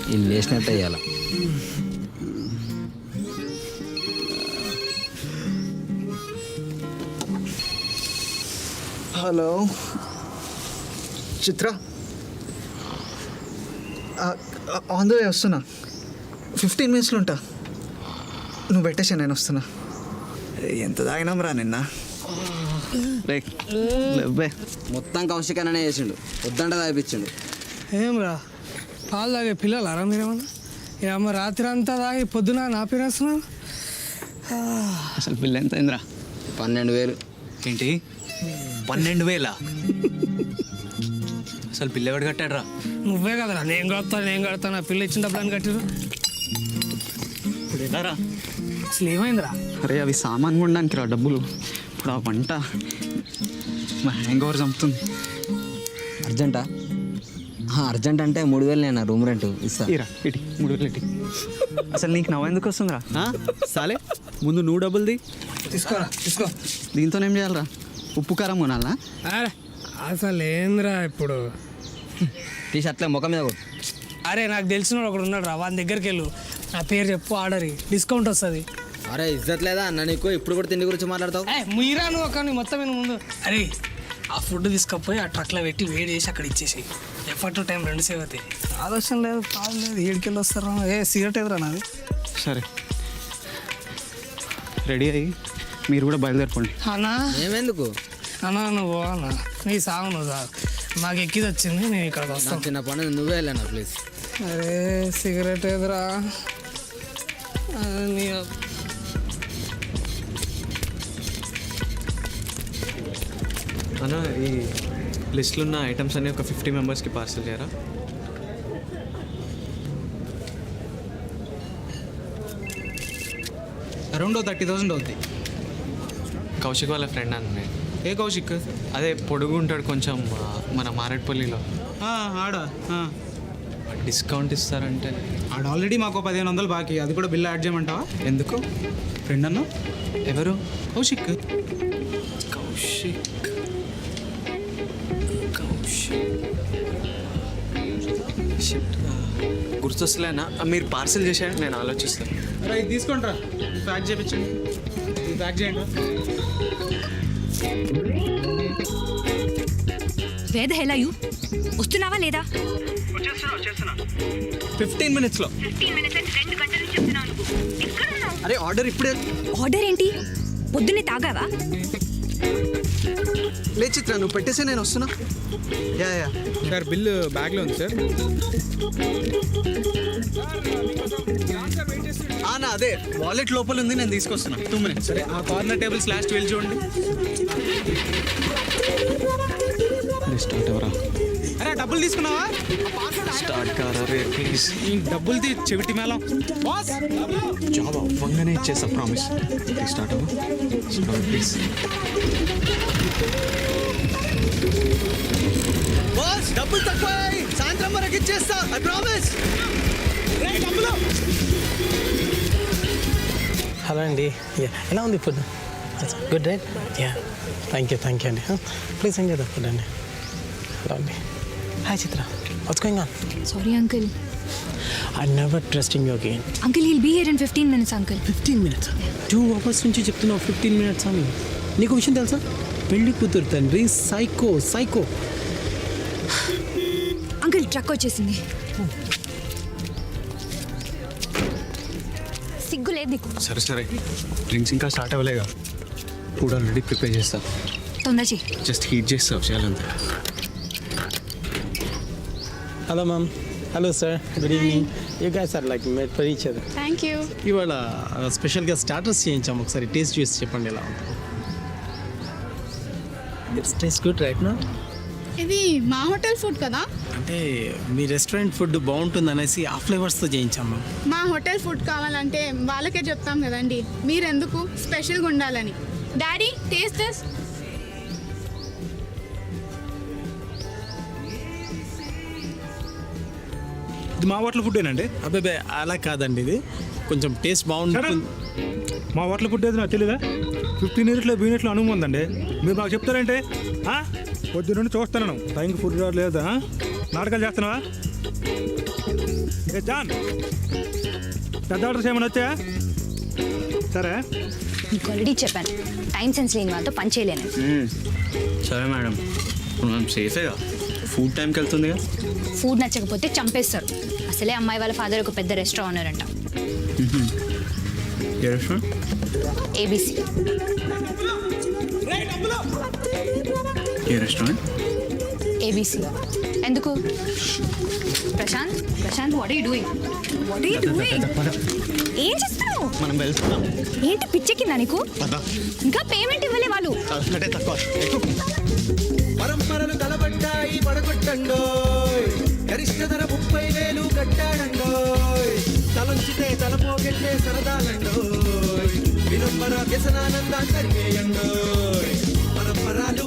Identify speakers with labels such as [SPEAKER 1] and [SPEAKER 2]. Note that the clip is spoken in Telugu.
[SPEAKER 1] వీళ్ళు లేచినట్టు అయ్యాల.
[SPEAKER 2] Hello Chitra, on the way వస్తున్నా. 15 minutesలో ఉంటా. నువ్వు పెట్టేసా, నేను వస్తున్నా. ఎంత తాగినాం రా నిన్న.
[SPEAKER 1] మొత్తం కౌశికనే చేసిండు, వద్దంట తాగిపించిండు.
[SPEAKER 3] ఏం రా పాలు తాగే పిల్లలారా మీరేమన్నా? ఏ అమ్మ రాత్రి అంతా తాగి పొద్దున నా పేరు వేస్తున్నాను.
[SPEAKER 4] అసలు బిల్ ఎంత అయిందిరా?
[SPEAKER 1] 12,000.
[SPEAKER 4] ఏంటి 12,000? అసలు బిల్ ఎవడు కట్టాడు రా?
[SPEAKER 3] నువ్వే కదరా. నేను కడతాను నా పిల్ల ఇచ్చిన డబ్బులు అని కట్టిరు.
[SPEAKER 4] ఇప్పుడు ఎలారా?
[SPEAKER 3] అసలు ఏమైందిరా?
[SPEAKER 4] అరే అవి సామాన్ కొనడానికి రా డబ్బులు. ఇప్పుడు ఆ వంట మా హ్యాంగ్ ఓవర్ చంపుతుంది.
[SPEAKER 1] అర్జెంటా? అర్జెంట్ అంటే 3,000 నేను రూమ్ రెంట్ ఇస్తా.
[SPEAKER 4] ఇరా ఇటీ 3,000 ఇటీ. అసలు నీకు నవ్వెందుకు వస్తుందిరా?
[SPEAKER 5] సాలే ముందు నువ్వు డబ్బుల్ది
[SPEAKER 3] తీసుకో.
[SPEAKER 4] దీంతో ఏం చేయాలరా? ఉప్పు కారం కొనాలా?
[SPEAKER 3] అరే అసలు ఏందిరా ఇప్పుడు?
[SPEAKER 1] టీ-షర్ట్లే ముఖం మీద కొట్టు.
[SPEAKER 3] అరే నాకు తెలిసిన ఒకడు ఉన్నాడు రా, వాని దగ్గరికి వెళ్ళు, నా పేరు చెప్పు, ఆర్డర్ డిస్కౌంట్ వస్తుంది.
[SPEAKER 1] అరే ఇజ్జత్ లేదా అన్న నీకు? ఇప్పుడు కూడా తిండి గురించి మాట్లాడతావు.
[SPEAKER 3] మీరా నువ్వు ఒక మొత్తం ముందు. అరే ఆ ఫుడ్ తీసుకపోయి ఆ ట్రక్లో పెట్టి వేడి చేసి అక్కడ ఇచ్చేసి ఎఫర్ట్ టైం 2 సేవ్ అవుతాయి. ఆలోచన లేదు, పాలు లేదు, 7 వస్తారా? సిగరెట్ ఎదురా నాది.
[SPEAKER 4] సరే రెడీ అయ్యి మీరు కూడా బయలుదేరిపోండి.
[SPEAKER 3] అన్నా
[SPEAKER 1] ఏమెందుకు?
[SPEAKER 3] అన్నా నువ్వు అన్నా నీ సాగు నువ్వు సాగు, నాకు ఎక్కిది వచ్చింది, నేను ఇక్కడికి వస్తాను.
[SPEAKER 1] చిన్న పని నువ్వే వెళ్ళాను ప్లీజ్.
[SPEAKER 3] అరే సిగరెట్ ఎదురా నీ
[SPEAKER 5] అన్న ఈ లిస్ట్లో ఉన్న ఐటమ్స్ అన్ని ఒక 50 మెంబర్స్కి పార్సల్ చేయరా?
[SPEAKER 4] అరౌండ్ 30,000 అవుతుంది.
[SPEAKER 5] కౌశిక్ వాళ్ళ ఫ్రెండ్ అన్న. ఏ కౌశిక్? అదే పొడుగు ఉంటాడు కొంచెం, మన మారేడుపల్లిలో.
[SPEAKER 6] ఆడ
[SPEAKER 5] డిస్కౌంట్ ఇస్తారంటే.
[SPEAKER 6] ఆడ ఆల్రెడీ మాకు 1,500 బాకీ, అది కూడా బిల్ యాడ్ చేయమంటావా?
[SPEAKER 5] ఎందుకు?
[SPEAKER 6] ఫ్రెండ్ అన్న
[SPEAKER 5] ఎవరు?
[SPEAKER 6] కౌశిక్.
[SPEAKER 5] కౌశిక్ గుర్తొస్తలేనా? మీరు పార్సల్ చేసేయండి, నేను ఆలోచిస్తాను.
[SPEAKER 6] అరే ఇది తీసుకోండి రా, ప్యాక్ చేయించండి. ఇది ప్యాక్ చేయండి.
[SPEAKER 7] వేద హెల్ ఆర్ యు? వస్తున్నావా లేదా?
[SPEAKER 5] 15 minutesలో.
[SPEAKER 7] 15 minutes అంటే 2 గంటల నుంచి చెప్తున్నావు నువ్వు. ఎక్కడ ఉన్నావు?
[SPEAKER 5] అరే ఆర్డర్ ఇప్పుడే.
[SPEAKER 7] ఆర్డర్ ఏంటి? పొద్దున్నే తాగావా?
[SPEAKER 2] లే చిత్ర, నువ్వు పెట్టేసే, నేను వస్తున్నా. యా
[SPEAKER 6] సార్ బిల్లు బ్యాగ్లో ఉంది సార్.
[SPEAKER 2] నా అదే వాలెట్ లోపల ఉంది, నేను తీసుకొస్తున్నా. 2 minutes.
[SPEAKER 6] సరే ఆ కార్నర్ టేబుల్స్ లాస్ట్ వెళ్ళి చూడండి.
[SPEAKER 4] స్టార్ట్ ఎవరా?
[SPEAKER 6] అరే డబ్బులు తీసుకున్నావా?
[SPEAKER 5] స్టార్ట్ కారా రే ప్లీజ్.
[SPEAKER 6] ఈ డబ్బులు చెవిటి మేళం బాస్.
[SPEAKER 5] జాబ్ అవ్వంగానే ఇచ్చేస్తా ప్రామిస్. స్టార్ట్ అవ్వ ప్లీజ్.
[SPEAKER 2] బాస్ డబ్బులు తక్కువ, సాయంత్రం వరకు ఇచ్చేస్తా, ఐ ప్రామిస్.
[SPEAKER 6] డబ్బులు.
[SPEAKER 3] హలో అండి, ఎలా ఉంది food? Good right? Yeah thank you అండి. ప్లీజ్ ఎంజాయ్ ద ఫుడ్ అండి. హలో అండి. Hi Chitra, what's going on?
[SPEAKER 7] Sorry uncle.
[SPEAKER 3] I never trusting you again.
[SPEAKER 7] Uncle he'll be here in 15 minutes uncle.
[SPEAKER 3] 15 minutes? 2 hours నుంచి చెప్తున్నావు 15 minutes అని. నీకు విషయం తెలుసా? పెళ్లి కూతురు తండ్రి సైకో.
[SPEAKER 7] అంకుల్ ట్రక్ వచ్చేసింది. సిగ్గు లేదు నీకు?
[SPEAKER 5] సరే డ్రింక్స్ ఇంకా స్టార్ట్ అవ్వలేగా. ఫుడ్ ఆల్రెడీ ప్రిపేర్ చేస్తా,
[SPEAKER 7] తొందర చెయ్యి.
[SPEAKER 5] జస్ట్ హీట్ చేసి సర్వ్ చేయాలంతే.
[SPEAKER 8] Hello ma'am. Hello sir, good evening. You guys are like made for each other.
[SPEAKER 9] Thank you.
[SPEAKER 8] ఇవాళ స్పెషల్గా స్టార్టర్స్ చేయించాము, ఒకసారి టేస్ట్ చేసి చెప్పండి ఎలా ఉంటుంది. ఇట్స్ టేస్ట్ గుడ్ రైట్ నా?
[SPEAKER 9] ఇది మా హోటల్ ఫుడ్ కదా?
[SPEAKER 8] అంటే మీ రెస్టారెంట్ ఫుడ్ బాగుంటుంది అనేసి ఆ ఫ్లేవర్స్తో చేయించాము మ్యామ్.
[SPEAKER 9] మా హోటల్ ఫుడ్ కావాలంటే వాళ్ళకే చెప్తాం కదండి, మీరెందుకు స్పెషల్గా ఉండాలని. Daddy taste this.
[SPEAKER 6] ఇది మా హోటల్ ఫుడ్ ఏనండి?
[SPEAKER 8] అబ్బాయి అలా కాదండి, ఇది కొంచెం టేస్ట్ బాగుంటుంది.
[SPEAKER 6] మా హోటల్ ఫుడ్ ఏది నాకు తెలీదా? 15 minutesలో బిజినెస్లో అనుభవం ఉందండి. మీరు మాకు చెప్తారంటే పొద్దున్న నుండి చూస్తాను, టైంకి ఫుడ్ లేదా, నాటకాలు చేస్తున్నావా? ఏ జాన్ పెద్ద ఆర్డర్స్ ఏమైనా వచ్చాయా? సరే
[SPEAKER 7] నీకు ఆల్రెడీ చెప్పాను టైం సెన్స్ లేని వాళ్ళతో పని చేయలేను.
[SPEAKER 4] సరే మేడం, ఇప్పుడు మనం సేఫేగా ఫుడ్ టైంకి వెళ్తుందిగా.
[SPEAKER 7] ఫుడ్ నచ్చకపోతే చంపేస్తారు. అసలే అమ్మాయి వాళ్ళ ఫాదర్ ఒక పెద్ద రెస్టారెంట్ ఓనర్ అంట.
[SPEAKER 4] ఏ రెస్టారెంట్?
[SPEAKER 7] ఏబీసీ.
[SPEAKER 4] ఏ రెస్టారెంట్?
[SPEAKER 7] ఏబీసీ. ఎందుకు? Prashant Prashant what are you doing? What are you doing? ఏం చేస్తున్నావు?
[SPEAKER 4] మనం వెళ్తున్నాం.
[SPEAKER 7] ఏంటి పిచ్చెక్కిందా నీకు? ఇంకా పేమెంట్ ఇవ్వలే వాళ్ళు.
[SPEAKER 4] అంటే తక్కువ.
[SPEAKER 10] పరంపరలు తలబడ్డాయి పడగొట్టండోయ్, గరిష్ట ధర 30,000 కట్టాడండోయ్, తలంచితే తలపోగెట్టే సరదాలండోయ్, వినంబర వ్యసనానందాన్ని తరిగేయండోయ్, పరంపరాలు